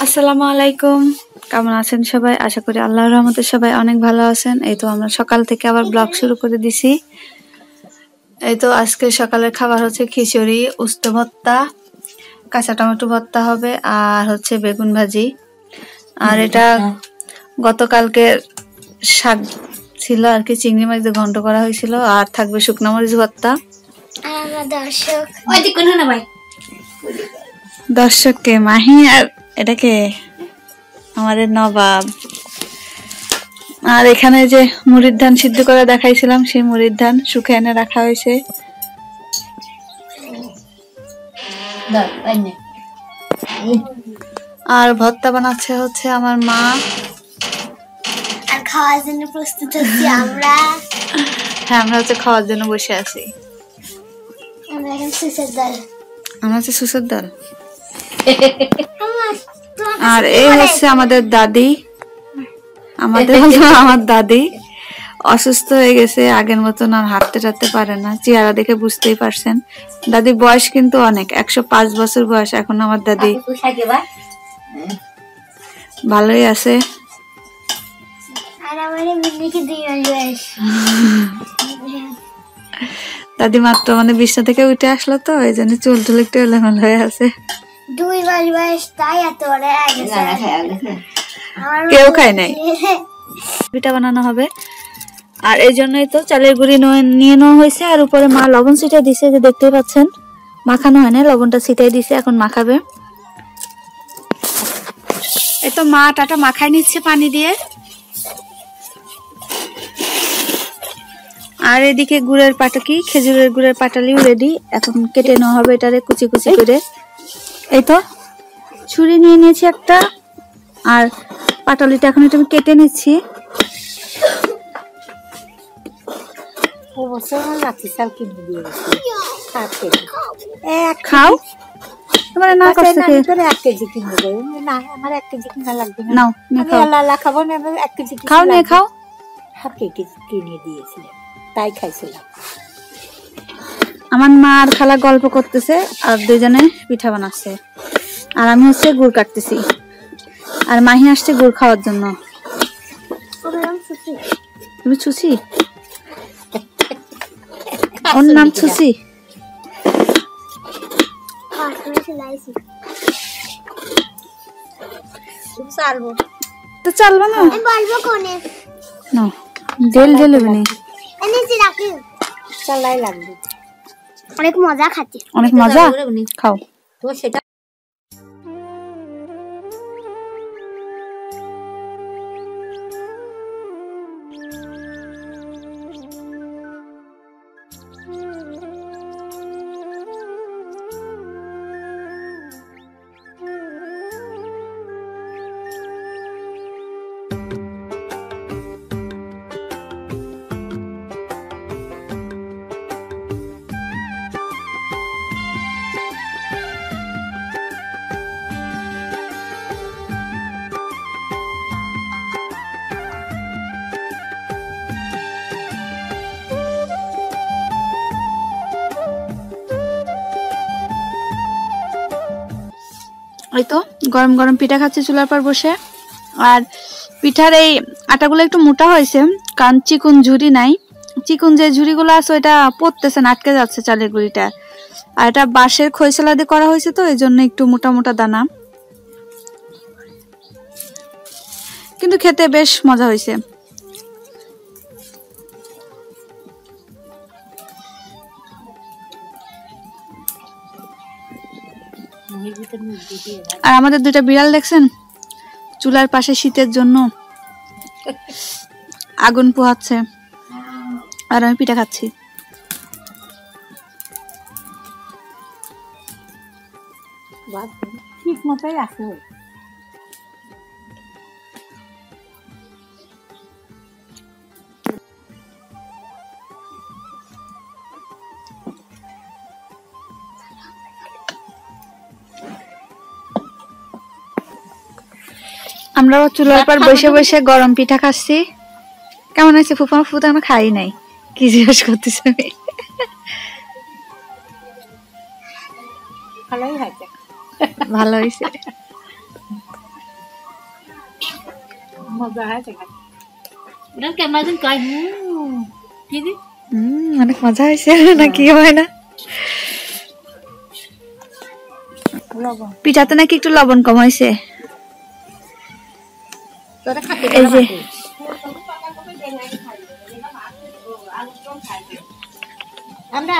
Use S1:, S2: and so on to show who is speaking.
S1: আসসালামু আলাইকুম, কেমন আছেন সবাই? আশা করি আল্লাহর রহমতে সবাই অনেক ভালো আছেন। এই তো আমরা সকাল থেকে আবার ব্লগ শুরু করে দিছি। এই তো আজকে সকালের খাবার হচ্ছে খিচুড়ি, উস্তে ভর্তা, কাঁচা টমেটো ভর্তা হবে, আর হচ্ছে বেগুন ভাজি। আর এটা গতকালকে শাক ছিল আর কি, চিংড়ি মাছ দিয়ে ঘন্ট করা হয়েছিল। আর থাকবে শুকনো মরিচ ভর্তা। দর্শককে মাহি আর এটাকে আমাদের নবাব। আর এখানে যে মুড়ির ধান সিদ্ধ করে দেখাইছিলাম, সেই মুড়ির ধান শুকিয়ে এনে রাখা হয়েছে। আর ভর্তা বানাচ্ছে হচ্ছে আমার মা।
S2: আর খাওয়ার জন্য প্রস্তুত হচ্ছি আমরা।
S1: হ্যাঁ, আমরা হচ্ছে খাওয়ার জন্য বসে আছি।
S2: আমরা এখন সুসের ডাল।
S1: আমরা হচ্ছে সুসের ডাল। আর এই হচ্ছে আমাদের দাদি। আমার দাদি অসুস্থ হয়ে গেছে, আগের মতন আর হাঁটতে টাটতে পারে না। চেহারা দেখে বুঝতেই পারছেন। দাদির বয়স কিন্তু অনেক, 105 বছর বয়স এখন আমার দাদি। ভালোই আছে। দাদি মাত্র বিছনা থেকে উঠে আসলো, তো এই জন্য চুল টুল একটু এলোমেলো হয়ে আছে।
S2: 2 মাস বয়স, তাই এত বড় হয়ে গেছে।
S1: কেউ খায় নাই। পিঠা বানানো হবে, আর এই জন্যই তো চালের গুঁড়ি নিয়ে নেওয়া হয়েছে। আর উপরে মা লবণ ছিটিয়ে দিছে, যে দেখতেই পাচ্ছেন। মাখানো হয় না, লবণটা ছিটিয়ে দিছে, এখন মাখাবে। এই তো মা আটাটা মাখাই নিচ্ছে পানি দিয়ে। আর এদিকে গুড়ের পাটাকি, খেজুরের গুড়ের পাটালিও রেডি। এখন কেটে নেওয়া হবে এটারে কুচি কুচি করে। এই তো ছুরি নিয়ে নিয়েছি একটা, আর পাটালিটা এখন এটা আমি কেটে নিচ্ছি। খাও, তোমার না কষ্ট করে 1 কেজি কিনবো না, আমার 1 কেজি কিনা লাগবে না। নাও, আমি খাবো না, 1 কেজি খাও, নিয়ে খাও। হাফ কেজি কিনে দিয়েছিলাম, তাই খাইছিলাম। আমার মা আর খালা গল্প করতেছে, আর দুজনে পিঠা বানাচ্ছে, আর আমি হচ্ছে গুড় কাটতেছি। আর মাহি আসছে গুড় খাওয়ার জন্য। তুমি ছুসি? ওর নাম ছুসি। তো চালবো না, না ঢেল ঢেল চালাই লাগবে।
S2: অনেক মজা খাচ্ছি,
S1: অনেক মজা। খাও তো সেটা। এই তো গরম গরম পিঠা খাচ্ছি চুলার পর বসে। আর পিঠার এই আটাগুলো একটু মোটা হয়েছে, কারণ চিকন ঝুড়ি নাই। চিকন যে ঝুড়িগুলো আছে ওইটা পড়তেছে, আটকে যাচ্ছে চালের গুঁড়িটা। আর এটা বাঁশের খৈশলা দিয়ে করা হয়েছে, তো এই জন্য একটু মোটা মোটা দানা, কিন্তু খেতে বেশ মজা হয়েছে। আর আমাদের 2টা বিড়াল দেখছেন, চুলার পাশে শীতের জন্য আগুন পোহাচ্ছে, আর আমি পিঠা খাচ্ছি। ঠিক মতোই আছে। আমরা চুলার পর বসে বসে গরম পিঠা খাচ্ছি। কেমন আছে ফুফা? ফুফা আমরা খাই নাই, কি জিজ্ঞেস করতেছ? ভালো হয়েছে, অনেক মজা হয়েছে না? কি হয় না? পিঠাতে নাকি একটু লবণ কম হয়েছে। এই যে
S2: আমরা